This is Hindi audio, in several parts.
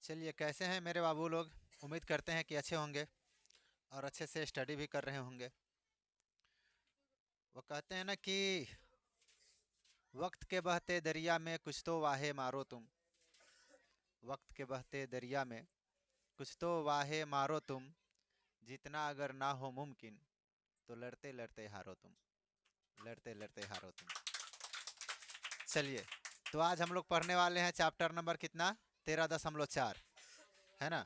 चलिए, कैसे हैं मेरे बाबू लोग। उम्मीद करते हैं कि अच्छे होंगे और अच्छे से स्टडी भी कर रहे होंगे। वो कहते हैं ना कि वक्त के बहते दरिया में कुछ तो वाहे मारो तुम। वक्त के बहते दरिया में कुछ तो वाहे मारो तुम। जीतना अगर ना हो मुमकिन तो लड़ते लड़ते हारो तुम। लड़ते लड़ते हारो तुम। चलिए, तो आज हम लोग पढ़ने वाले हैं चैप्टर नंबर कितना, 13.4, है ना।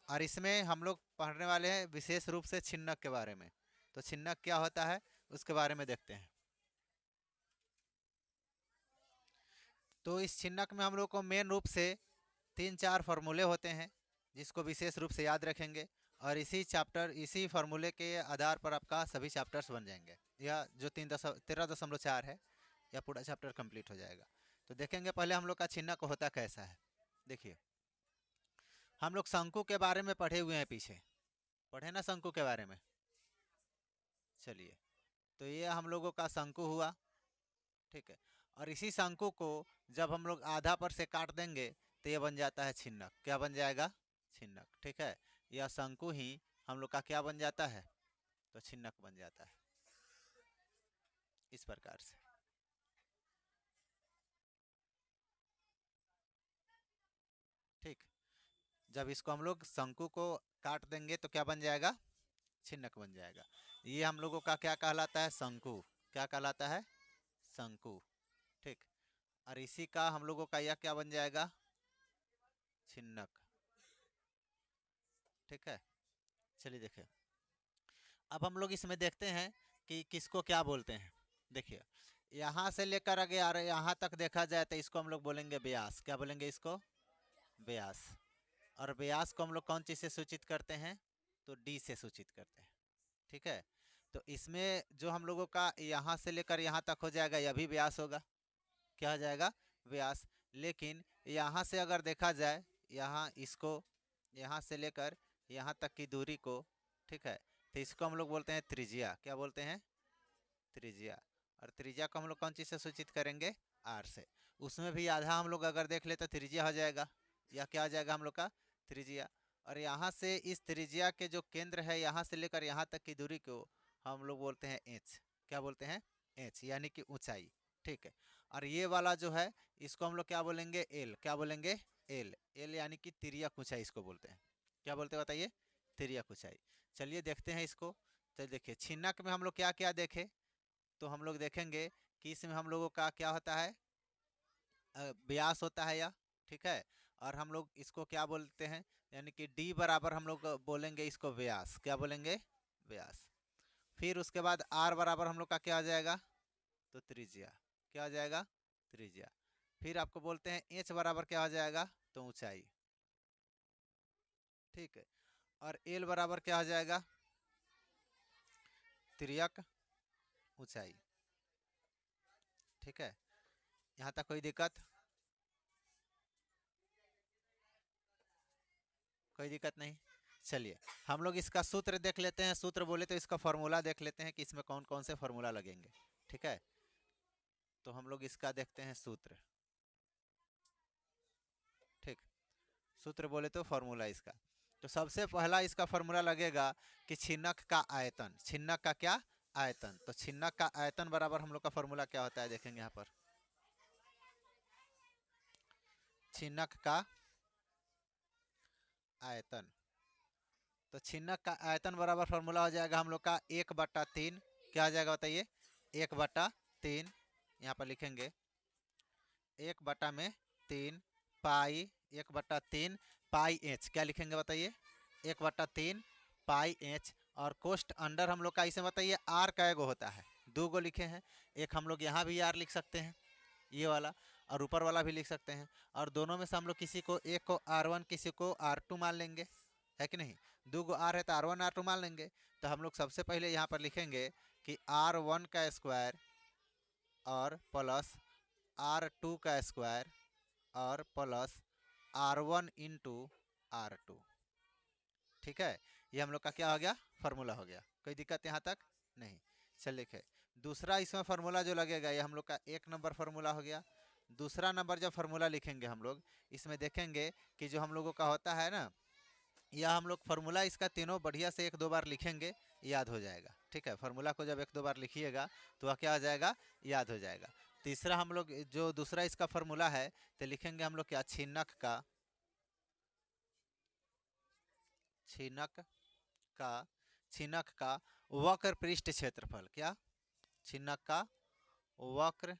और इसमें हम लोग पढ़ने वाले हैं विशेष रूप से छिन्नक के बारे में। तो छिन्नक क्या होता है उसके बारे में देखते हैं। तो इस छिन्नक में हम लोग को मेन रूप से 3-4 फार्मूले होते हैं जिसको विशेष रूप से याद रखेंगे। और इसी फार्मूले के आधार पर आपका सभी चैप्टर्स बन जाएंगे, या जो 13.4 है, या पूरा चैप्टर कंप्लीट हो जाएगा। तो देखेंगे पहले हम लोग का छिन्नक होता कैसा है। देखिए, हम लोग शंकु के बारे में पढ़े हुए हैं, पीछे पढ़े ना शंकु के बारे में। चलिए, तो ये हम लोगों का शंकु हुआ, ठीक है। और इसी शंकु को जब हम लोग आधा पर से काट देंगे तो ये बन जाता है छिन्नक। क्या बन जाएगा? छिन्नक, ठीक है। यह शंकु ही हम लोग का क्या बन जाता है? तो छिन्नक बन जाता है, इस प्रकार से। ठीक, जब इसको हम लोग शंकु को काट देंगे तो क्या बन जाएगा? छिन्नक बन जाएगा। ये हम लोगों का क्या कहलाता है? शंकु। क्या कहलाता है? शंकु, ठीक। और इसी का हम लोगों का यह क्या बन जाएगा? छिन्नक, ठीक है। चलिए देखिए, अब हम लोग इसमें देखते हैं कि किसको क्या बोलते हैं। देखिए, यहाँ से लेकर आगे आ रहे यहाँ तक देखा जाए तो इसको हम लोग बोलेंगे व्यास। क्या बोलेंगे इसको? व्यास। और व्यास को हम लोग कौन चीज़ से सूचित करते हैं? तो डी से सूचित करते हैं, ठीक है। तो इसमें जो हम लोगों का यहाँ से लेकर यहाँ तक हो जाएगा, यह भी व्यास होगा। क्या हो जाएगा? व्यास। लेकिन यहाँ से अगर देखा जाए, यहाँ इसको, यहाँ से लेकर यहाँ तक की दूरी को, ठीक है, तो इसको हम लोग बोलते हैं त्रिज्या। क्या बोलते हैं? त्रिज्या। और त्रिज्या को हम लोग कौन चीज़ से सूचित करेंगे? आर से। उसमें भी आधा हम लोग अगर देख ले तो त्रिज्या हो जाएगा। या क्या हो जाएगा हम लोग का? त्रिज्या। और यहाँ से इस त्रिज्या के जो केंद्र है, यहाँ से लेकर यहाँ तक की दूरी को हम लोग बोलते हैं एच। क्या बोलते हैं? एच, यानी कि ऊंचाई, ठीक है। और ये वाला जो है इसको हम लोग क्या बोलेंगे? एल। क्या बोलेंगे? एल। एल यानी कि तिर्यक ऊंचाई इसको बोलते हैं। क्या बोलते हैं बताइए? तिर्यक ऊंचाई। चलिए देखते हैं इसको। तो देखिए, छिन्नक में हम लोग क्या क्या देखे, तो हम लोग देखेंगे कि इसमें हम लोगों का क्या होता है? व्यास होता है यह, ठीक है। और हम लोग इसको क्या बोलते हैं? यानी कि डी बराबर हम लोग बोलेंगे इसको व्यास। क्या बोलेंगे? व्यास। फिर उसके बाद आर बराबर हम लोग का क्या हो जाएगा? तो त्रिज्या। क्या हो जाएगा? त्रिज्या। फिर आपको बोलते हैं एच बराबर क्या हो जाएगा? तो ऊंचाई, ठीक है। और एल बराबर क्या हो जाएगा? तिर्यक ऊंचाई, ठीक है। यहाँ तक कोई दिक्कत? कोई दिक्कत नहीं। चलिए, हम लोग इसका सूत्र देख लेते हैं। सूत्र बोले तो इसका फॉर्मूला देख लेते हैं कि इसमें कौन कौन से फॉर्मूला लगेंगे, ठीक है। तो हम लोग इसका देखते हैं सूत्र, ठीक। सूत्र बोले तो फॉर्मूला इसका, तो सबसे पहला इसका फॉर्मूला लगेगा कि छिन्नक का आयतन। छिन्नक का क्या? आयतन। तो छिन्नक का आयतन बराबर हम लोग का फॉर्मूला क्या होता है, देखेंगे यहाँ पर। छिन्नक का आयतन, तो छिन्नक का आयतन बराबर फॉर्मूला हो जाएगा हम लोग का 1/3। क्या हो जाएगा बताइए? 1/3। यहाँ पर लिखेंगे 1/3 पाई, 1/3 पाई एच। क्या लिखेंगे बताइए? 1/3 पाई एच। और कोष्ट अंडर हम लोग का इसे बताइए आर का एगो होता है, 2 गो लिखे हैं। एक हम लोग यहाँ भी आर लिख सकते हैं, ये वाला, और ऊपर वाला भी लिख सकते हैं। और दोनों में से हम लोग किसी को, एक को R1 किसी को R2 मान लेंगे, है कि नहीं। 2 गो आर है तो R1 R2 मान लेंगे। तो हम लोग सबसे पहले यहाँ पर लिखेंगे कि R1 का स्क्वायर और प्लस R2 का स्क्वायर और प्लस R1 इंटू R2, ठीक है। ये हम लोग का क्या हो गया? फार्मूला हो गया। कोई दिक्कत यहाँ तक नहीं। चल लिखे, दूसरा इसमें फार्मूला जो लगेगा ये हम लोग का 1 नंबर फार्मूला हो गया। दूसरा नंबर जब फार्मूला लिखेंगे हम लोग, इसमें देखेंगे कि जो हम लोगों का होता है ना, यह हम लोग फार्मूला इसका तीनों बढ़िया से एक दो बार लिखेंगे, याद हो जाएगा। ठीक है, फार्मूला को जब एक दो बार लिखिएगा तो वह क्या हो जाएगा, याद हो जाएगा। तीसरा हम लोग जो दूसरा इसका फार्मूला है तो लिखेंगे हम लोग क्या, छिनक का वक्र पृष्ठ क्षेत्रफल। क्या, छिनक का वक्र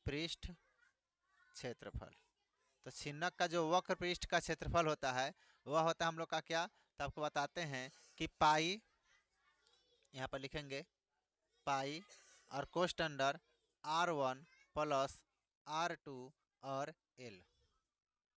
पृष्ठ क्षेत्रफल। तो छिनक का जो वक्र पृष्ठ का क्षेत्रफल होता है वह होता है हम लोग का क्या, तो आपको बताते हैं कि पाई, यहाँ पर लिखेंगे पाई और कोष्ट अंडर R1 प्लस R2 और L।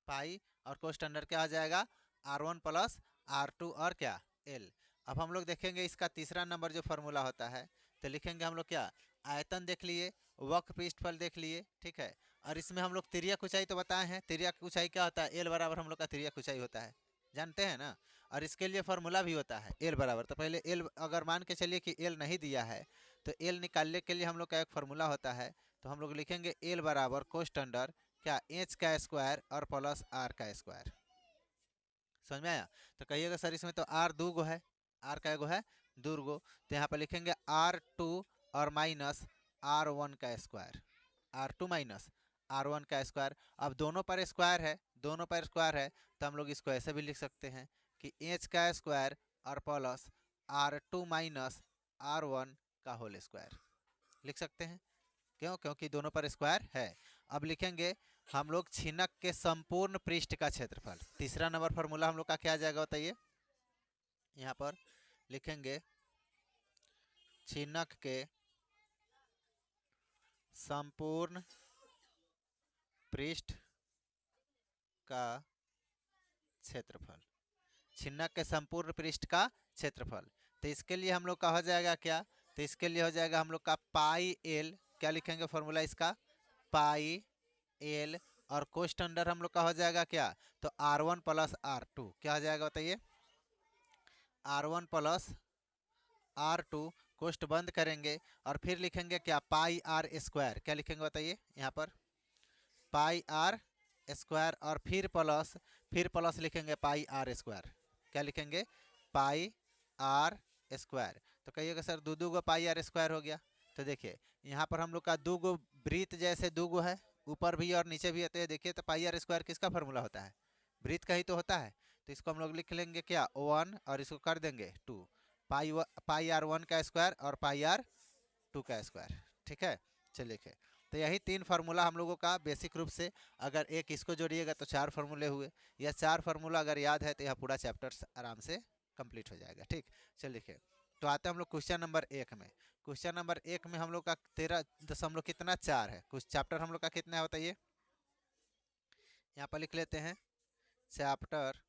पाई और कोष्ट अंडर क्या हो जाएगा, R1 प्लस R2 और क्या, L। अब हम लोग देखेंगे इसका तीसरा नंबर जो फार्मूला होता है, तो लिखेंगे हम लोग क्या, आयतन देख लिए, वक्र पृष्ठफल देख लिए, ठीक है। और इसमें हम लोग तिर्यक ऊंचाई तो बताए हैं, तिर्यक ऊंचाई क्या होता है, L बराबर हम लोग का तिर्यक ऊंचाई होता है, जानते हैं ना। और इसके लिए फार्मूला भी होता है L बराबर। तो पहले L अगर मान के चलिए कि L नहीं दिया है तो L निकालने के लिए हम लोग का एक फार्मूला होता है। तो हम लोग लिखेंगे L बराबर कोष्ट अंडर क्या, एच का स्क्वायर और प्लस आर का स्क्वायर। समझ में आया। तो कहिएगा सर इसमें तो आर दो गो है, आर का एगो है, दो गो। तो यहाँ पर लिखेंगे R2 और माइनस R1 का स्क्वायर, R2 माइनस R1 का स्क्वायर। अब दोनों पर स्क्वायर है, दोनों पर स्क्वायर है, तो हम लोग इसको ऐसे भी लिख सकते हैं कि एच का स्क्वायर और प्लस R2 माइनस R1 का होल स्क्वायर लिख सकते हैं। क्यों, क्योंकि दोनों पर स्क्वायर है। अब लिखेंगे हम लोग छिनक के संपूर्ण पृष्ठ का क्षेत्रफल। तीसरा नंबर फार्मूला हम लोग का क्या आ जाएगा बताइए, यहाँ पर लिखेंगे छिनक के संपूर्ण पृष्ठ का क्षेत्रफल, छिनक के संपूर्ण पृष्ठ का क्षेत्रफल। तो इसके लिए हम लोग का हो जाएगा क्या, तो इसके लिए हो जाएगा हम लोग का पाई एल, क्या लिखेंगे फॉर्मूला इसका, पाई एल और कोष्ट अंडर हम लोग का हो जाएगा क्या, तो R1 प्लस R2 क्या हो जाएगा बताइए, R1 प्लस R2 कोष्ट बंद करेंगे और फिर लिखेंगे क्या, पाई आर स्क्वायर। क्या लिखेंगे बताइए यहाँ पर, पाई आर स्क्वायर और फिर प्लस लिखेंगे पाई आर स्क्वायर। क्या लिखेंगे, पाई आर स्क्वायर। तो कहिएगा सर दो दो गो पाई आर स्क्वायर हो गया। तो देखिए यहाँ पर हम लोग का दो गो वृत्त जैसे दो गो है, ऊपर भी और नीचे भी होते हैं। देखिए तो पाई आर स्क्वायर किसका फार्मूला होता है, वृत्त का ही तो होता है। तो इसको हम लोग लिख लेंगे क्या, 1 और इसको कर देंगे 2, पाई आर 1 का स्क्वायर और पाई आर 2 का स्क्वायर। ठीक है, चलिए लिखे। तो यही तीन फार्मूला हम लोगों का बेसिक रूप से, अगर एक इसको जोड़िएगा तो चार फार्मूले हुए। यह चार फार्मूला अगर याद है तो यह पूरा चैप्टर आराम से कंप्लीट हो जाएगा। ठीक, चलिए लिखे। तो आते हैं हम लोग क्वेश्चन नंबर 1 में। क्वेश्चन नंबर 1 में हम लोग का 13 कितना 4 है। कुछ चैप्टर हम लोग का कितना है बताइए, यहाँ पर लिख लेते हैं चैप्टर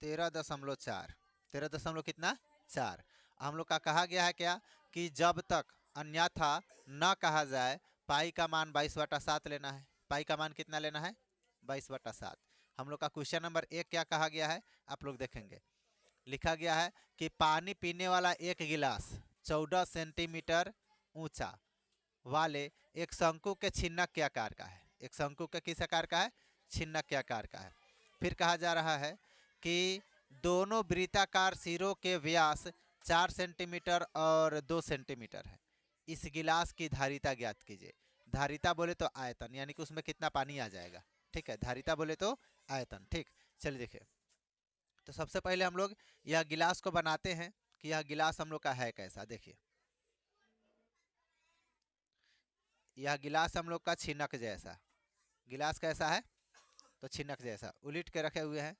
13.4, 13 कितना 4। हम लोग का कहा गया है क्या, कि जब तक अन्यथा न कहा जाए पाई का मान 22/7 लेना है। पाई का मान कितना लेना है, 22/7। हम लोग का क्वेश्चन नंबर 1 क्या कहा गया है, आप लोग देखेंगे लिखा गया है कि पानी पीने वाला एक गिलास 14 सेंटीमीटर ऊंचा वाले एक शंकु के छिन्नक के आकार का है। एक शंकु के किस आकार का है, छिन्नक के आकार का है। फिर कहा जा रहा है कि दोनों वृत्ताकार सिरों के व्यास 4 सेंटीमीटर और 2 सेंटीमीटर है। इस गिलास की धारिता ज्ञात कीजिए। धारिता बोले तो आयतन, यानी कि उसमें कितना पानी आ जाएगा। ठीक है, धारिता बोले तो आयतन। ठीक, चलिए देखिए। तो सबसे पहले हम लोग यह गिलास को बनाते हैं कि यह गिलास हम लोग का है कैसा। देखिए यह गिलास हम लोग का छिनक जैसा, गिलास कैसा है, तो छिनक जैसा उलट के रखे हुए हैं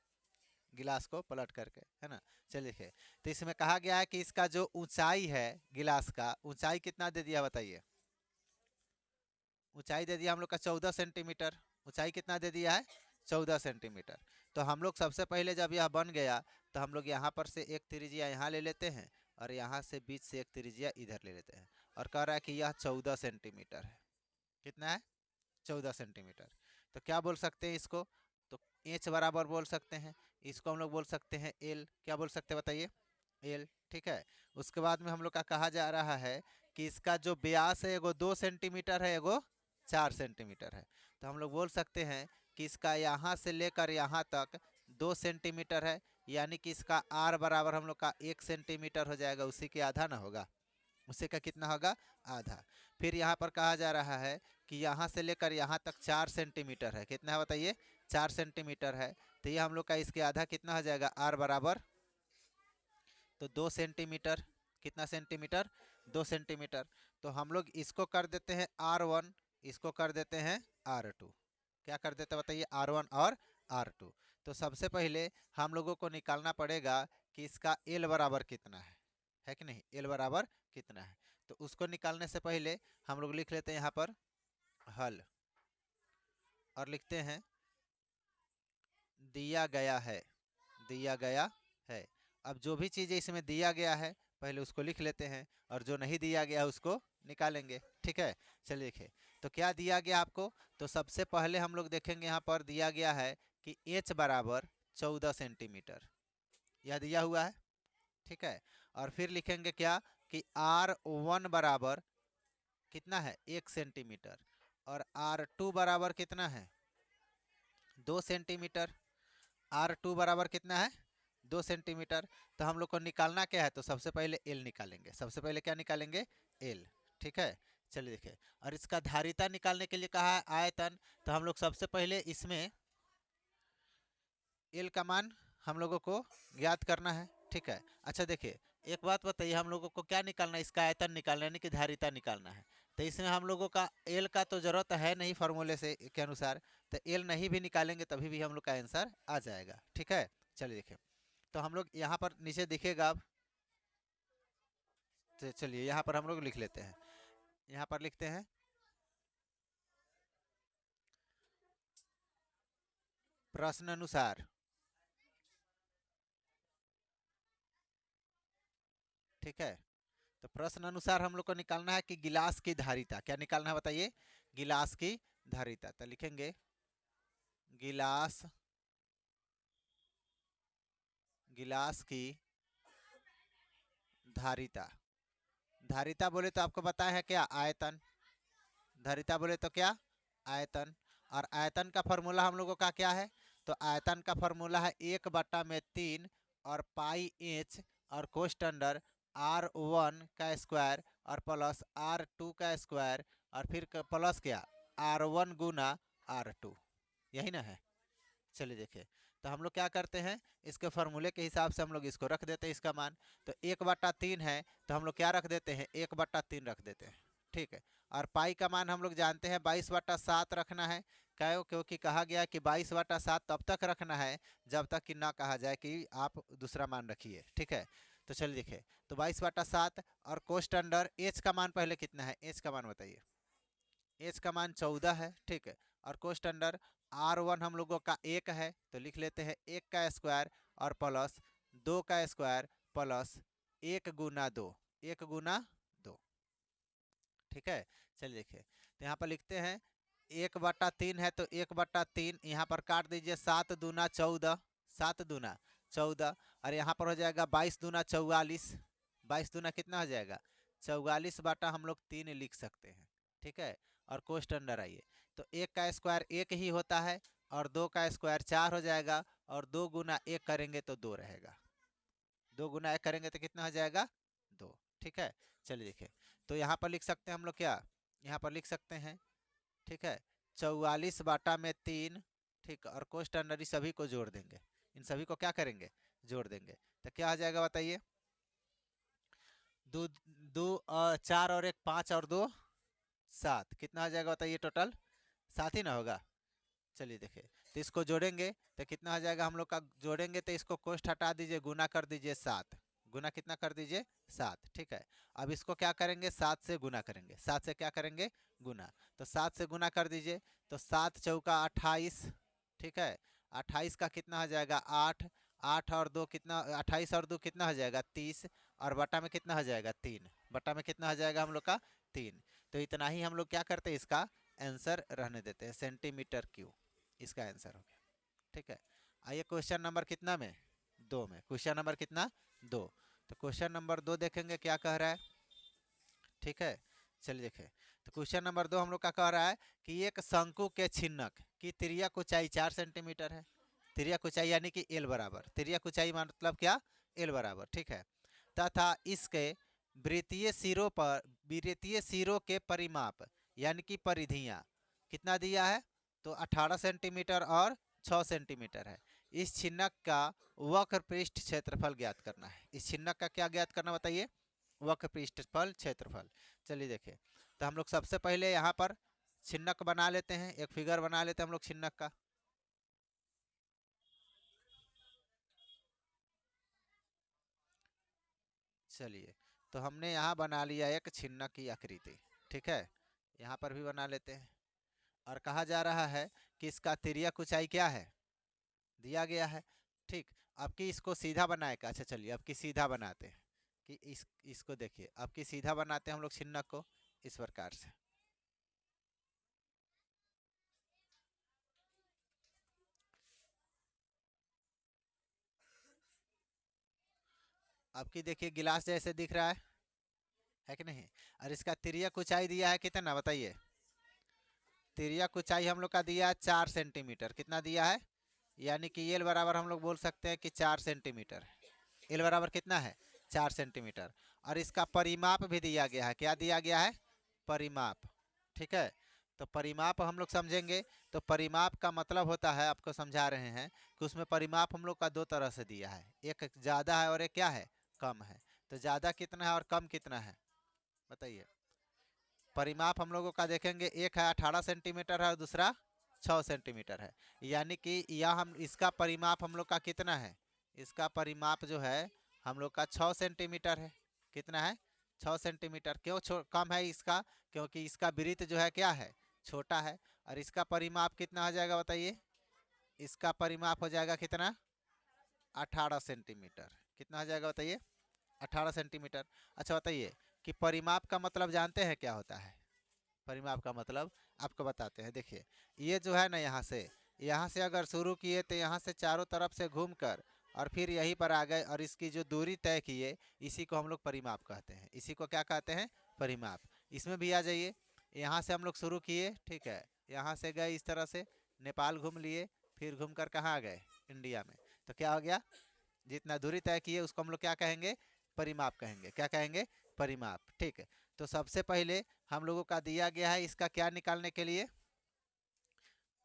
गिलास को पलट करके, है ना। चलिए देखिए, तो इसमें कहा गया है कि इसका जो ऊंचाई है गिलास का, ऊंचाई कितना दे दिया बताइए, ऊंचाई दे दिया हम लोग का 14 सेंटीमीटर। ऊंचाई कितना दे दिया है, 14 सेंटीमीटर। तो हम लोग सबसे पहले जब यह बन गया तो हम लोग यहाँ पर से एक त्रिज्या यहाँ ले लेते हैं और यहाँ से बीच से एक त्रिज्या इधर ले लेते हैं और कह रहा है कि यह 14 सेंटीमीटर है। कितना है, 14 सेंटीमीटर। तो क्या बोल सकते हैं इसको, तो एच बराबर बोल सकते हैं। इसको हम लोग बोल सकते हैं एल। क्या बोल सकते हैं बताइए, एल। ठीक है, उसके बाद में हम लोग का कहा जा रहा है कि इसका जो व्यास है एगो 2 सेंटीमीटर है, एगो 4 सेंटीमीटर है। तो हम लोग बोल सकते हैं कि इसका यहाँ से लेकर यहाँ तक 2 सेंटीमीटर है, यानी कि इसका आर बराबर हम लोग का 1 सेंटीमीटर हो जाएगा, उसी के आधा ना होगा, उसी का कितना होगा, आधा। फिर यहाँ पर कहा जा रहा है कि यहाँ से लेकर यहाँ तक 4 सेंटीमीटर है, कितना है बताइए, 4 सेंटीमीटर है। तो ये हम लोग का इसके आधा कितना हो जाएगा, आर बराबर तो 2 सेंटीमीटर, कितना सेंटीमीटर, 2 सेंटीमीटर। तो हम लोग इसको कर देते हैं R1, इसको कर देते हैं R2। क्या कर देते हैं बताइए, R1 और R2। तो सबसे पहले हम लोगों को निकालना पड़ेगा कि इसका L बराबर कितना है कि नहीं, L बराबर कितना है। तो उसको निकालने से पहले हम लोग लिख लेते हैं यहाँ पर हल, और लिखते हैं दिया गया है, दिया गया है। अब जो भी चीज़ें इसमें दिया गया है पहले उसको लिख लेते हैं, और जो नहीं दिया गया है उसको निकालेंगे, ठीक है। चलिए देखिए, तो क्या दिया गया आपको, तो सबसे पहले हम लोग देखेंगे यहाँ पर दिया गया है कि H बराबर 14 सेंटीमीटर, यह दिया हुआ है, ठीक है। और फिर लिखेंगे क्या कि R1 बराबर कितना है, 1 सेंटीमीटर, और R2 बराबर कितना है, 2 सेंटीमीटर। R2 बराबर कितना है, 2 सेंटीमीटर। तो हम लोग को निकालना क्या है, तो सबसे पहले L निकालेंगे, सबसे पहले क्या निकालेंगे, L, ठीक है। चलिए देखिए, और इसका धारिता निकालने के लिए कहा है आयतन, तो हम लोग सबसे पहले इसमें L का मान हम लोगों को ज्ञात करना है, ठीक है। अच्छा देखिए, एक बात बताइए, हम लोगों को क्या निकालना है, इसका आयतन निकालना है, यानी कि धारिता निकालना है। तो इसमें हम लोगों का L का तो जरूरत है नहीं फॉर्मूले से के अनुसार, तो L नहीं भी निकालेंगे तभी भी हम लोग का आंसर आ जाएगा, ठीक है। चलिए देखिए, तो हम लोग यहाँ पर नीचे दिखेगा अब, तो चलिए यहाँ पर हम लोग लिख लेते हैं, यहाँ पर लिखते हैं प्रश्न अनुसार, ठीक है। तो प्रश्न अनुसार हम लोग को निकालना है कि गिलास की धारिता, क्या निकालना है बताइए, गिलास की धारिता। तो लिखेंगे गिलास, गिलास की धारिता, धारिता बोले तो आपको बताया है क्या, आयतन, धारिता बोले तो क्या, आयतन। और आयतन का फॉर्मूला हम लोगों का क्या है, तो आयतन का फॉर्मूला है 1/3 और पाई एच और कोष्ट अंडर R1 का स्क्वायर और प्लस R2 का स्क्वायर, और फिर प्लस क्या, R1 गुना R2, यही ना है। चलिए देखिए, तो हम लोग क्या करते हैं, इसके फॉर्मूले के हिसाब से हम लोग इसको रख देते हैं, इसका मान तो 1/3 है, तो हम लोग क्या रख देते हैं, 1/3 रख देते हैं, ठीक है। और पाई का मान हम लोग जानते हैं 22/7 रखना है, क्यों, क्योंकि कहा गया कि 22/7 तब तक रखना है जब तक कि ना कहा जाए कि आप दूसरा मान रखिए, ठीक है। तो चलिए देखिए, तो 22/7 और कोष्ट अंडर एच का मान पहले कितना है, एच का मान बताइए, एच का मान 14 है, ठीक है। और कोष्ट अंडर R1 हम लोगों का 1 है, तो लिख लेते हैं 1 का स्क्वायर और प्लस 2 का स्क्वायर प्लस 1 गुना 2, 1 गुना 2, ठीक है। चलिए देखिए, तो यहाँ पर लिखते हैं 1/3 है, तो 1/3 यहाँ पर काट दीजिए, 7 दूना 14, 7 दूना 14, और यहाँ पर हो जाएगा 22 दूना 44, 22 दूना कितना हो जाएगा, 44 हम लोग 3 लिख सकते हैं, ठीक है। और कोष्ट अंडर आइए, तो 1 का स्क्वायर 1 ही होता है, और 2 का स्क्वायर 4 हो जाएगा, और 2 गुना 1 करेंगे तो 2 रहेगा, 2 गुना 1 करेंगे तो कितना हो जाएगा, 2, ठीक है। चलिए देखिए, तो यहाँ पर लिख सकते हैं हम लोग क्या, यहाँ पर लिख सकते हैं, ठीक है, 44/3, ठीक, और कोष्ट अंडर इस सभी को जोड़ देंगे, इन सभी को क्या करेंगे, जोड़ देंगे। तो क्या हो जाएगा बताइए, 2 2 4 और 1 5 और 2 7, कितना हो जाएगा बताइए, टोटल 7 ही ना होगा। चलिए देखिए, तो इसको जोड़ेंगे तो कितना हो जाएगा, हम लोग का जोड़ेंगे तो इसको कोष्ट हटा दीजिए, गुना कर दीजिए 7, गुना कितना कर दीजिए 7, ठीक है। अब इसको क्या करेंगे, 7 से गुना करेंगे, 7 से क्या करेंगे, गुना, तो 7 से गुना कर दीजिए, तो 7 चौका 28, ठीक है। 28 का कितना हो जाएगा 8, 8 और 2 कितना, 28 और 2 कितना हो जाएगा 30, और बटा में कितना हो जाएगा 3, बटा में कितना हो जाएगा हम लोग का 3। तो इतना ही हम लोग क्या करते हैं, इसका आंसर रहने देते हैं, सेंटीमीटर क्यूब, इसका आंसर हो गया, ठीक है। आइए क्वेश्चन नंबर कितना में, 2 में, क्वेश्चन नंबर कितना, 2। तो क्वेश्चन नंबर 2 देखेंगे क्या कह रहा है, ठीक है, चलिए देखें। तो क्वेश्चन नंबर 2 हम लोग का कह रहा है कि एक शंकु के छिन्नक की तिर्यक ऊंचाई 4 सेंटीमीटर है। तिर्यक ऊंचाई यानी कि एल बराबर, तिर्यक ऊंचाई मतलब क्या, एल बराबर, ठीक है। तथा इसके वृत्तीय सिरों के परिमाप यानी कि परिधियां कितना दिया है, तो 18 सेंटीमीटर और 6 सेंटीमीटर है। इस छिन्नक का वक्र पृष्ठ क्षेत्रफल ज्ञात करना है। इस छिन्नक का क्या ज्ञात करना बताइए, वक्र पृष्ठफल क्षेत्रफल। चलिए देखिए, तो हम लोग सबसे पहले यहाँ पर छिन्नक बना लेते हैं, एक फिगर बना लेते हैं हम लोग छिन्नक का। चलिए, तो हमने यहाँ बना लिया एक छिन्नक की आकृति, ठीक है। यहाँ पर भी बना लेते हैं। और कहा जा रहा है कि इसका तिर्यक ऊंचाई क्या है, दिया गया है, ठीक। अब कि इसको सीधा बनाएगा, अच्छा चलिए अब कि सीधा बनाते हैं कि इसको देखिए, अब कि सीधा बनाते हैं हम लोग छिन्नक को इस प्रकार से। अब कि देखिए गिलास जैसे दिख रहा है कि नहीं। और इसका तिर्यक ऊंचाई दिया है कितना बताइए, तिर्यक ऊंचाई हम लोग का दिया है 4 सेंटीमीटर। कितना दिया है, यानी कि एल बराबर हम लोग बोल सकते हैं कि 4 सेंटीमीटर। एल बराबर कितना है, 4 सेंटीमीटर। और इसका परिमाप भी दिया गया है, क्या दिया गया है, परिमाप, ठीक है। तो परिमाप हम लोग समझेंगे, तो परिमाप का मतलब होता है, आपको समझा रहे हैं कि उसमें परिमाप हम लोग का दो तरह से दिया है, एक ज़्यादा है और एक क्या है, कम है। तो ज़्यादा कितना है और कम कितना है बताइए। परिमाप हम लोगों का देखेंगे, एक है 18 सेंटीमीटर है और दूसरा 6 सेंटीमीटर है। यानी कि यह हम इसका परिमाप हम लोग का कितना है, इसका परिमाप जो है हम लोग का 6 सेंटीमीटर है। कितना है, 6 सेंटीमीटर। क्यों कम है इसका, क्योंकि इसका वृत्त जो है क्या है, छोटा है। और इसका परिमाप कितना हो जाएगा बताइए, इसका परिमाप हो जाएगा कितना, 18 सेंटीमीटर। कितना हो जाएगा बताइए, 18 सेंटीमीटर। अच्छा बताइए कि परिमाप का मतलब जानते हैं क्या होता है, परिमाप का मतलब आपको बताते हैं। देखिए ये जो है ना, यहाँ से अगर शुरू किए तो यहाँ से चारों तरफ से घूमकर और फिर यहीं पर आ गए, और इसकी जो दूरी तय किए इसी को हम लोग परिमाप कहते हैं। इसी को क्या कहते हैं, परिमाप। इसमें भी आ जाइए, यहाँ से हम लोग शुरू किए, ठीक है, यहाँ से गए इस तरह से, नेपाल घूम लिए, फिर घूम कर कहाँ आ गए, इंडिया में। तो क्या हो गया, जितना दूरी तय किए उसको हम लोग क्या कहेंगे, परिमाप कहेंगे। क्या कहेंगे, परिमाप, ठीक है। तो सबसे पहले हम लोगों का दिया गया है इसका क्या निकालने के लिए,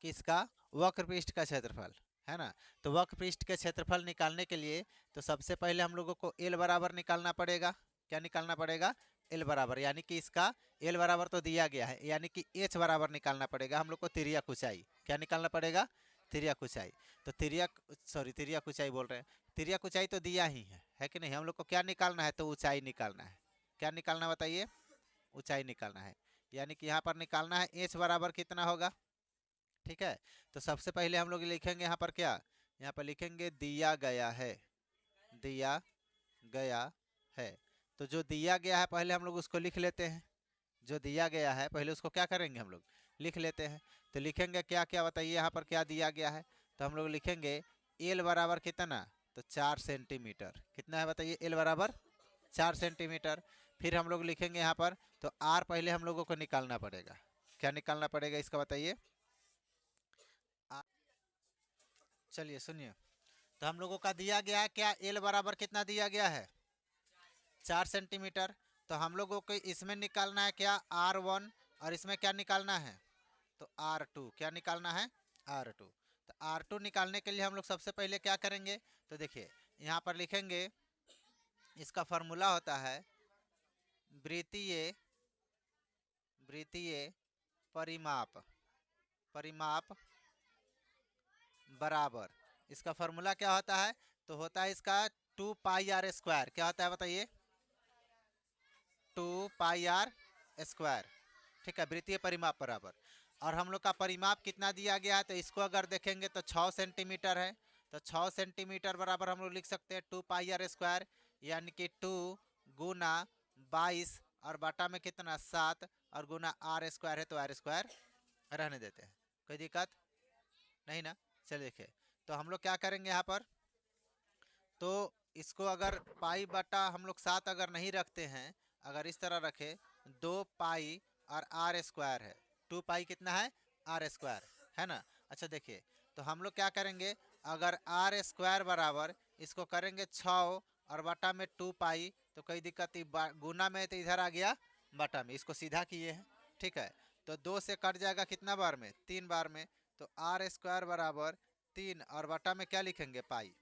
कि इसका वक्र पृष्ठ का क्षेत्रफल है ना। तो वक्र पृष्ठ के क्षेत्रफल निकालने के लिए तो सबसे पहले हम लोगों को एल बराबर निकालना पड़ेगा। क्या निकालना पड़ेगा, एल बराबर, यानी कि इसका एल बराबर तो दिया गया है, यानी कि एच बराबर निकालना पड़ेगा हम लोग को, तिर्यक ऊंचाई। क्या निकालना पड़ेगा, तिर्यक ऊंचाई। तो तिर्यक ऊंचाई बोल रहे हैं, तिर्यक ऊंचाई तो दिया ही है कि नहीं। हम लोग को क्या निकालना है, तो ऊंचाई निकालना है। क्या निकालना बताइए, ऊंचाई निकालना है। यानी कि यहाँ पर निकालना है एच बराबर कितना होगा, ठीक है। तो सबसे पहले हम लोग लिखेंगे यहाँ पर क्या, यहाँ पर लिखेंगे दिया गया है, दिया गया है। तो जो दिया गया है पहले हम लोग उसको लिख लेते हैं, जो दिया गया है पहले उसको क्या करेंगे, हम लोग लिख लेते हैं। तो लिखेंगे क्या क्या बताइए, यहाँ पर क्या दिया गया है। तो हम लोग लिखेंगे एल बराबर कितना, तो 4 सेंटीमीटर। कितना है बताइए, एल बराबर 4 सेंटीमीटर। फिर हम लोग लिखेंगे यहाँ पर, तो आर पहले हम लोगों को निकालना पड़ेगा। क्या निकालना पड़ेगा इसका बताइए, चलिए सुनिए। तो हम लोगों का दिया गया है क्या, एल बराबर कितना दिया गया है, 4 सेंटीमीटर। तो हम लोगों को इसमें निकालना है क्या, R1, और इसमें क्या निकालना है, तो R2। क्या निकालना है, R2। तो R2 निकालने के लिए हम लोग सबसे पहले क्या करेंगे, तो देखिए यहाँ पर लिखेंगे, इसका फॉर्मूला होता है वृत्तीय वृत्तीय परिमाप, परिमाप बराबर, इसका फॉर्मूला क्या होता है, तो होता है इसका 2 पाई r स्क्वायर। क्या होता है बताइए, 2 पाई r स्क्वायर, ठीक है, वृत्तीय परिमाप बराबर। और हम लोग का परिमाप कितना दिया गया है, तो इसको अगर देखेंगे तो 6 सेंटीमीटर है। तो 6 सेंटीमीटर बराबर हम लोग लिख सकते हैं 2 पाई r स्क्वायर, यानी कि 2 गुना 22 और बटा में कितना 7, और गुना r स्क्वायर है तो r स्क्वायर रहने देते हैं। कोई दिक्कत नहीं ना। चलिए देखिए, तो हम लोग क्या करेंगे यहाँ पर, तो इसको अगर पाई बटा हम लोग 7 अगर नहीं रखते हैं, अगर इस तरह रखे, 2 पाई और आर स्क्वायर है। 2 पाई कितना है? आर स्क्वायर है ना। अच्छा देखिए, तो हम लोग क्या करेंगे, अगर आर स्क्वायर बराबर इसको करेंगे 6 और बटा में 2 पाई, तो कोई दिक्कत गुना में तो इधर आ गया बटा में, इसको सीधा किए हैं। ठीक है, तो 2 से कट जाएगा कितना बार में? 3 बार में। तो आर स्क्वायर बराबर 3 और बटा में क्या लिखेंगे? पाई।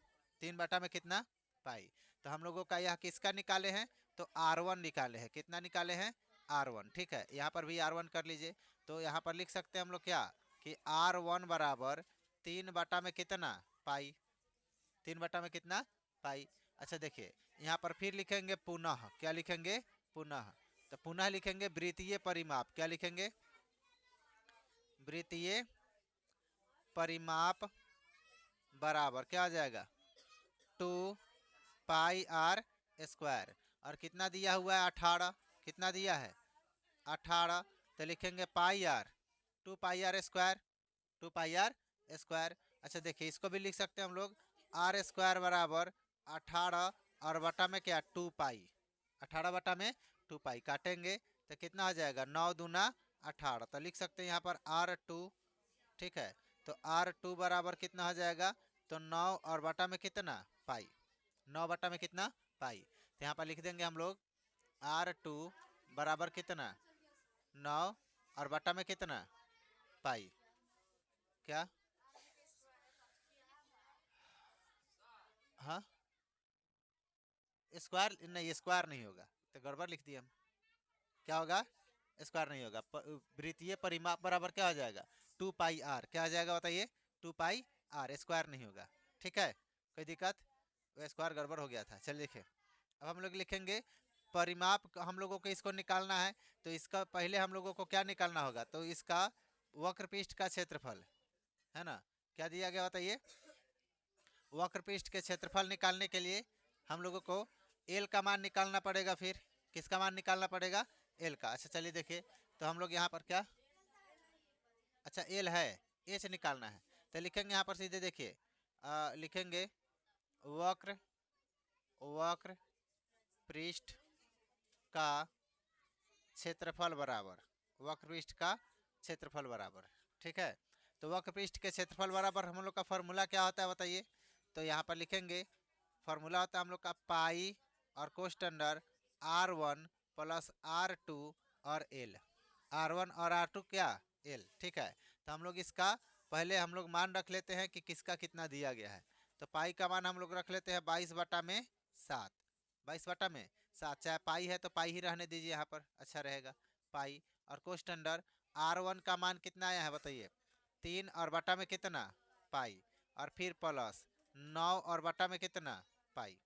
3 बटा में कितना? पाई। तो हम लोगों का यह किसका निकाले हैं? तो R1 निकाले हैं। कितना निकाले हैं? R1। ठीक है, यहाँ पर भी R1 कर लीजिए। तो यहाँ पर लिख सकते हैं हम लोग क्या, कि R1 बराबर 3 बटा में कितना? पाई। 3 बटा में कितना? पाई। अच्छा देखिए, यहाँ पर फिर लिखेंगे पुनः। क्या लिखेंगे? पुनः। तो पुनः लिखेंगे वृत्तीय परिमाप। क्या लिखेंगे? वृत्तीय परिमाप बराबर क्या आ जाएगा? 2 पाई आर स्क्वायर। और कितना दिया हुआ है? 18। कितना दिया है? 18। तो लिखेंगे pi r, 2 pi r square, 2 pi r square. अच्छा देखिए, इसको भी लिख सकते हैं हम लोग, आर स्क्वायर बराबर 18 और बटा में क्या? 2 पाई। 18 बटा में 2 पाई काटेंगे तो कितना आ जाएगा? 9 दूना 18। तो लिख सकते हैं यहाँ पर R2। ठीक है, तो R2 बराबर कितना हो जाएगा? तो 9 और बटा में कितना? पाई। 9 बटा में कितना? पाई। तो यहाँ पर लिख देंगे हम लोग R2 बराबर कितना? 9 और बटा में कितना? पाई। क्या? हाँ, स्क्वायर नहीं, स्क्वायर नहीं होगा, तो गड़बड़ लिख दिए हम। क्या होगा? स्क्वायर नहीं होगा। वृत्तीय परिमाप बराबर क्या हो जाएगा? 2 पाई आर। क्या हो जाएगा बताइए? 2 पाई आर, स्क्वायर नहीं होगा। ठीक है, कोई दिक्कत? वो स्क्वायर गड़बड़ हो गया था। चलिए देखिए, अब हम लोग लिखेंगे परिमाप। हम लोगों को इसको निकालना है, तो इसका पहले हम लोगों को क्या निकालना होगा? तो इसका वक्रपृष्ठ का क्षेत्रफल है ना। क्या दिया गया बताइए? वक्रपृष्ठ के क्षेत्रफल निकालने के लिए हम लोगों को एल का मान निकालना पड़ेगा। फिर किसका मान निकालना पड़ेगा? एल का। अच्छा चलिए देखिए, तो हम लोग यहाँ पर क्या, अच्छा एल है, एच निकालना है। तो लिखेंगे यहाँ पर सीधे देखिए, लिखेंगे वक्र वक्र पृष्ठ का क्षेत्रफल बराबर, वक्रपृष्ठ का क्षेत्रफल बराबर। ठीक है, तो वक्रपृष्ठ के क्षेत्रफल बराबर हम लोग का फॉर्मूला क्या होता है बताइए? तो यहाँ पर लिखेंगे फॉर्मूला होता है हम लोग का पाई और कोष्ट अंडर R1 प्लस R2 और L। R1 और R2 क्या? L। ठीक है, तो हम लोग इसका पहले हम लोग मान रख लेते हैं कि किसका कितना दिया गया है। तो पाई का मान हम लोग रख लेते हैं 22 बटा में 7। 22 बटा में 7, चाहे पाई है तो पाई ही रहने दीजिए यहाँ पर, अच्छा रहेगा पाई। और कोष्ट अंडर R1 का मान कितना आया है बताइए? 3 और बटा में कितना? पाई। और फिर प्लस 9 और बटा में कितना? पाई।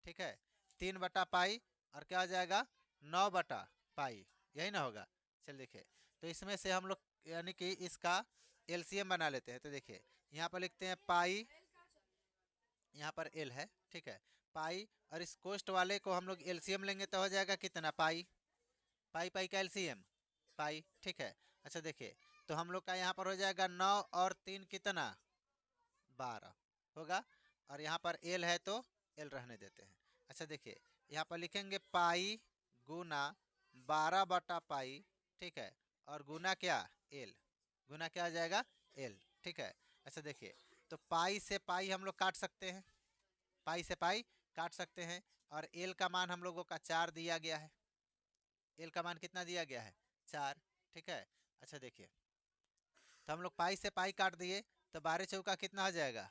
ठीक है, 3 बटा पाई और क्या हो जाएगा? 9 बटा पाई, यही ना होगा। चल देखिए, तो इसमें से हम लोग यानी कि इसका एलसीएम बना लेते हैं। तो देखिए, यहाँ पर लिखते हैं पाई, यहाँ पर एल है। ठीक है, पाई और इस कोष्ट वाले को हम लोग एलसीएम लेंगे तो हो जाएगा कितना? पाई। पाई पाई का एलसीएम पाई। ठीक है, अच्छा देखिए, तो हम लोग का यहाँ पर हो जाएगा 9 और 3 कितना? 12 होगा। और यहाँ पर एल है तो एल रहने देते हैं। अच्छा देखिए, यहाँ पर लिखेंगे पाई गुना 12 बटा पाई। ठीक है, और गुना क्या? एल। गुना क्या आ जाएगा? एल। ठीक है, अच्छा देखिए, तो पाई से पाई हम लोग काट सकते हैं, पाई से पाई काट सकते हैं। और एल का मान हम लोगों का 4 दिया गया है। एल का मान कितना दिया गया है? 4। ठीक है, अच्छा देखिए, तो हम लोग पाई से पाई काट दिए, तो 12 चौका कितना हो जाएगा?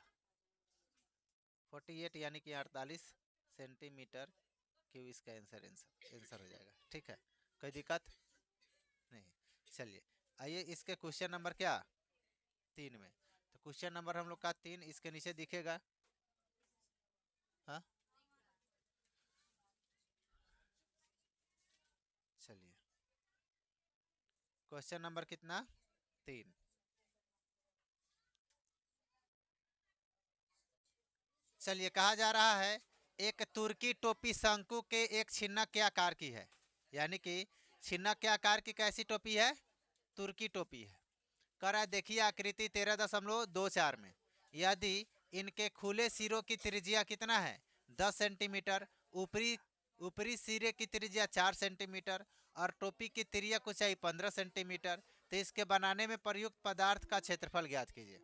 48, यानी कि 48 सेंटीमीटर क्यूब इसका आंसर हो जाएगा। ठीक है, कोई दिक्कत नहीं। चलिए आइए इसके क्वेश्चन नंबर क्या, 3 में। तो क्वेश्चन नंबर हम लोग का 3 इसके नीचे दिखेगा। हाँ, चलिए क्वेश्चन नंबर कितना? 3। चलिए, कहा जा रहा है एक तुर्की टोपी शंकु के एक छिन्नक के आकार की है। यानी कि छिन्नक के आकार की कैसी टोपी है? तुर्की टोपी है। कह रहा है देखिए आकृति 13.24 में, यदि इनके खुले सिरों की त्रिज्या कितना है? 10 सेंटीमीटर, ऊपरी ऊपरी सिरे की त्रिज्या 4 सेंटीमीटर और टोपी की तिर्यक ऊंचाई 15 सेंटीमीटर। तो इसके बनाने में प्रयुक्त पदार्थ का क्षेत्रफल ज्ञात कीजिए।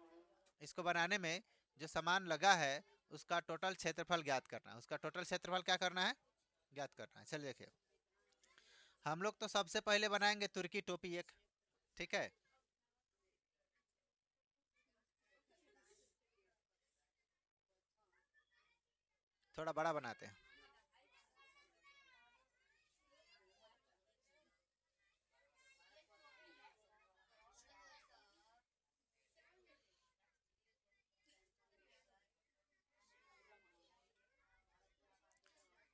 इसको बनाने में जो सामान लगा है उसका टोटल क्षेत्रफल ज्ञात करना है। उसका टोटल क्षेत्रफल क्या करना है, ज्ञात करना है। चलिए देखिए, हम लोग तो सबसे पहले बनाएंगे तुर्की टोपी एक, ठीक है। थोड़ा बड़ा बनाते हैं।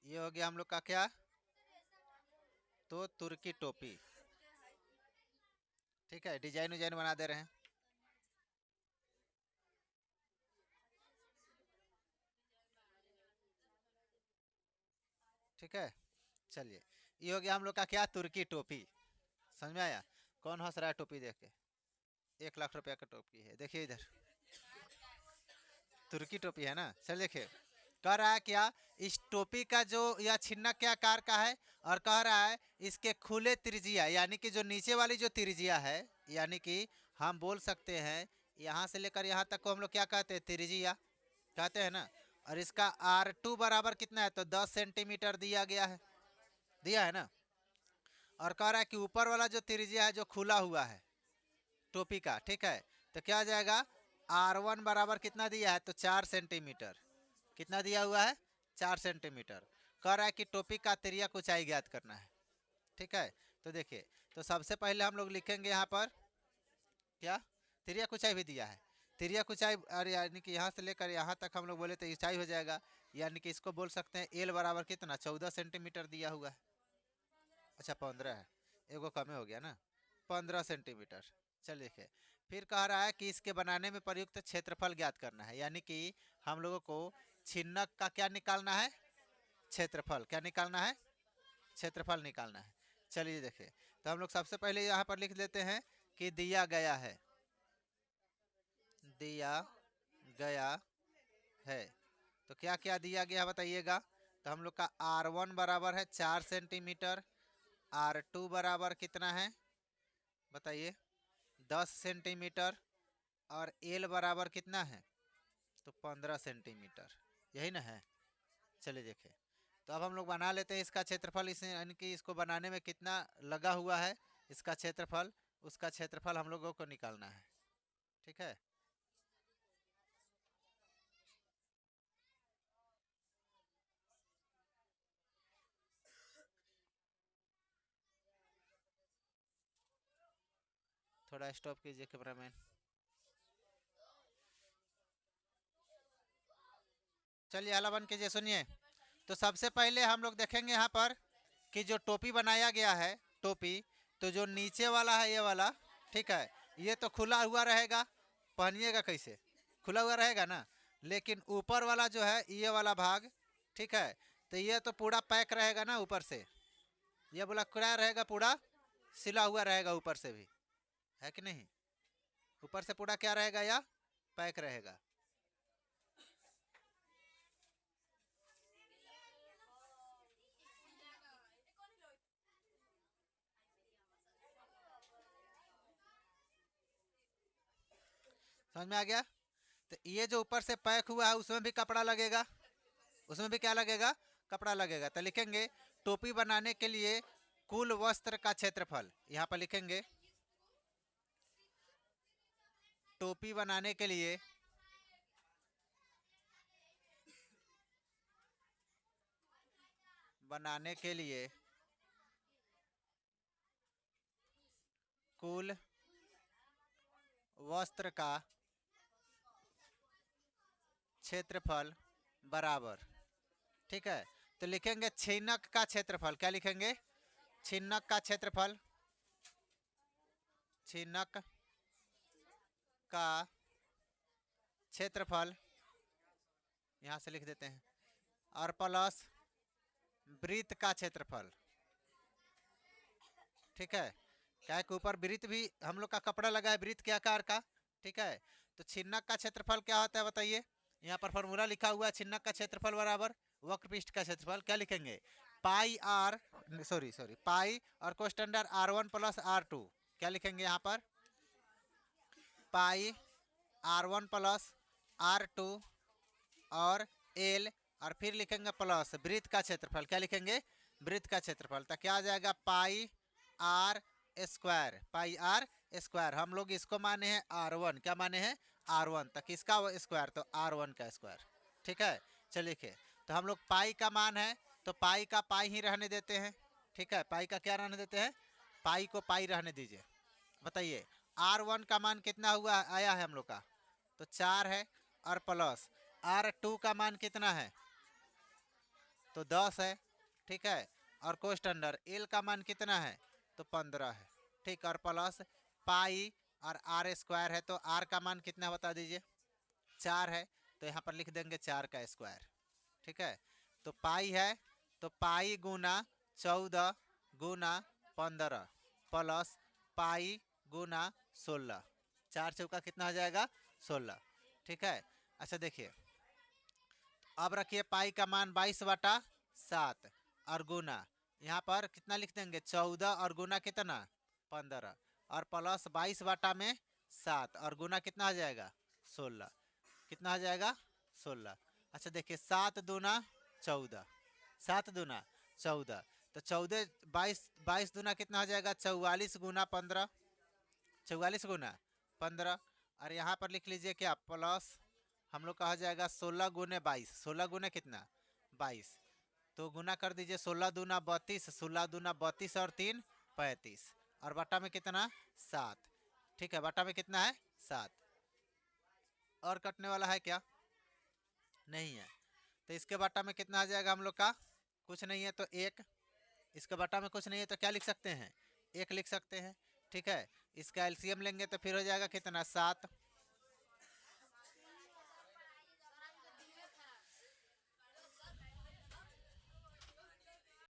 ये हो गया हम लोग का क्या, तो तुर्की टोपी, ठीक है। डिजाइन उजाइन बना दे रहे हैं। ठीक है, चलिए ये हो गया हम लोग का क्या, तुर्की टोपी। समझ में आया? कौन हंस रहा है टोपी देख के? 1 लाख रुपया का टोपी है, देखिए इधर तुर्की टोपी है ना। चल देखिए, कह रहा है क्या, इस टोपी का जो यह छिन्नक के आकार का है, और कह रहा है इसके खुले त्रिज्या, यानी कि जो नीचे वाली जो त्रिज्या है, यानी कि हम बोल सकते हैं यहाँ से लेकर यहाँ तक को हम लोग क्या कहते हैं, त्रिज्या कहते हैं ना। और इसका R2 बराबर कितना है, तो 10 सेंटीमीटर दिया गया है, दिया है ना। और कह रहा है कि ऊपर वाला जो त्रिज्या है जो खुला हुआ है टोपी का, ठीक है, तो क्या आ जाएगा, R1 बराबर कितना दिया है, तो 4 सेंटीमीटर। कितना दिया हुआ है, 4 सेंटीमीटर। कह रहा है कि टोपी का तिर्यक ऊंचाई ज्ञात करना है, ठीक है। तो देखिए, तो सबसे पहले हम लोग लिखेंगे यहाँ पर क्या, तिर्यक ऊंचाई भी दिया है। तिर्यक ऊंचाई, और यानी कि यहाँ से लेकर यहाँ तक हम लोग बोले तो ऊंचाई हो जाएगा, यानी कि इसको बोल सकते हैं एल बराबर कितना, 14 सेंटीमीटर दिया हुआ है। अच्छा 15 है, एगो कमे हो गया ना, 15 सेंटीमीटर। चल देखिए, फिर कह रहा है कि इसके बनाने में प्रयुक्त क्षेत्रफल ज्ञात करना है, यानी कि हम लोगों को छिन्नक का क्या निकालना है, क्षेत्रफल। क्या निकालना है, क्षेत्रफल निकालना है। चलिए देखिए, तो हम लोग सबसे पहले यहाँ पर लिख देते हैं कि दिया गया है, दिया गया है। तो क्या क्या दिया गया बताइएगा। तो हम लोग का R1 बराबर है 4 सेंटीमीटर, R2 बराबर कितना है बताइए, 10 सेंटीमीटर, और L बराबर कितना है, तो 15 सेंटीमीटर, यही ना है। चलिए देखिए, तो अब हम लोग बना लेते हैं इसका क्षेत्रफल। इसे यानी कि इसको बनाने में कितना लगा हुआ है इसका क्षेत्रफल, उसका क्षेत्रफल हम लोगों को निकालना है, ठीक है। थोड़ा स्टॉप कीजिए कैमरामैन। चलिए हाला बंद कीजिए, सुनिए। तो सबसे पहले हम लोग देखेंगे यहाँ पर कि जो टोपी बनाया गया है, टोपी, तो जो नीचे वाला है ये वाला, ठीक है, ये तो खुला हुआ रहेगा, पहनिएगा कैसे, खुला हुआ रहेगा ना। लेकिन ऊपर वाला जो है ये वाला भाग, ठीक है, तो ये तो पूरा पैक रहेगा ना ऊपर से, ये बोला क्या रहेगा, पूरा सिला हुआ रहेगा ऊपर से भी, है कि नहीं। ऊपर से पूरा क्या रहेगा, या पैक रहेगा। समझ में आ गया। तो ये जो ऊपर से पैक हुआ है उसमें भी कपड़ा लगेगा, उसमें भी क्या लगेगा, कपड़ा लगेगा। तो लिखेंगे टोपी बनाने के लिए कुल वस्त्र का क्षेत्रफल, यहाँ पर लिखेंगे टोपी बनाने के लिए कुल वस्त्र का क्षेत्रफल बराबर, ठीक है। तो लिखेंगे छिन्नक का क्षेत्रफल, क्या लिखेंगे, छिन्नक का क्षेत्रफल, छिन्नक का क्षेत्रफल यहाँ से लिख देते हैं, और प्लस वृत्त का क्षेत्रफल, ठीक है। क्या है कि ऊपर वृत्त भी हम लोग का कपड़ा लगा है वृत्त के आकार का, ठीक है। तो छिन्नक का क्षेत्रफल क्या होता है बताइए, यहाँ पर फॉर्मूला लिखा हुआ है, छिन्नक का क्षेत्रफल बराबर वक्रपृष्ठ का क्षेत्रफल। क्या लिखेंगे, पाई आर, सॉरी पाई और coast under R1 plus R2, क्या लिखेंगे यहाँ पर, पाई R1 प्लस R2 और L, और फिर लिखेंगे प्लस वृत्त का क्षेत्रफल, क्या लिखेंगे, वृत्त का क्षेत्रफल। तो क्या आ जाएगा, pi r square, pi r square. हम लोग इसको माने हैं R1, क्या माने हैं, R1, तक किसका स्क्वायर, तो R1 का स्क्वायर। ठीक है, चलिए लिखिए। तो हम लोग पाई का मान है तो पाई का पाई ही रहने देते हैं। ठीक है, पाई का क्या रहने देते हैं, पाई को पाई रहने दीजिए। बताइए R1 का मान कितना हुआ, आया है हम लोग का, तो 4 है, और प्लस R2 का मान कितना है, तो 10 है। ठीक है, और कोस्ट अंडर L का मान कितना है, तो 15 है। ठीक, और प्लस पाई और R स्क्वायर है, तो R का मान कितना बता दीजिए, 4 है, तो यहाँ पर लिख देंगे 4 का स्क्वायर। ठीक है, तो पाई है तो पाई गुना 14 गुना 15 प्लस पाई गुना 16, 4 चौका कितना हो जाएगा, 16। ठीक है, अच्छा देखिए, अब रखिए पाई का मान 22/7 और गुना यहाँ पर कितना लिख देंगे, 14 और गुना कितना, 15, और प्लस 22/7 और गुना कितना आ जाएगा, 16, कितना आ जाएगा, 16। अच्छा देखिए 7 दूना 14, 7 दूना 14, तो 14 22 दूना कितना हो जाएगा, 44 गुना 15, 44 गुना 15, और यहाँ पर लिख लीजिए क्या, प्लस हम लोग का हो जाएगा 16 गुने 22, 16 गुने कितना, 22, तो गुना कर दीजिए, 16 दूना 32, 16 दूना 32 और 3 35, और बटा में कितना, 7। ठीक है, बटा में कितना है, 7। और कटने वाला है क्या, नहीं है, तो इसके बटा में कितना आ जाएगा हम लोग का, कुछ नहीं है तो 1, इसके बटा में कुछ नहीं है तो क्या लिख सकते हैं, 1 लिख सकते हैं। ठीक है, इसका एलसीएम लेंगे तो फिर हो जाएगा कितना, 7,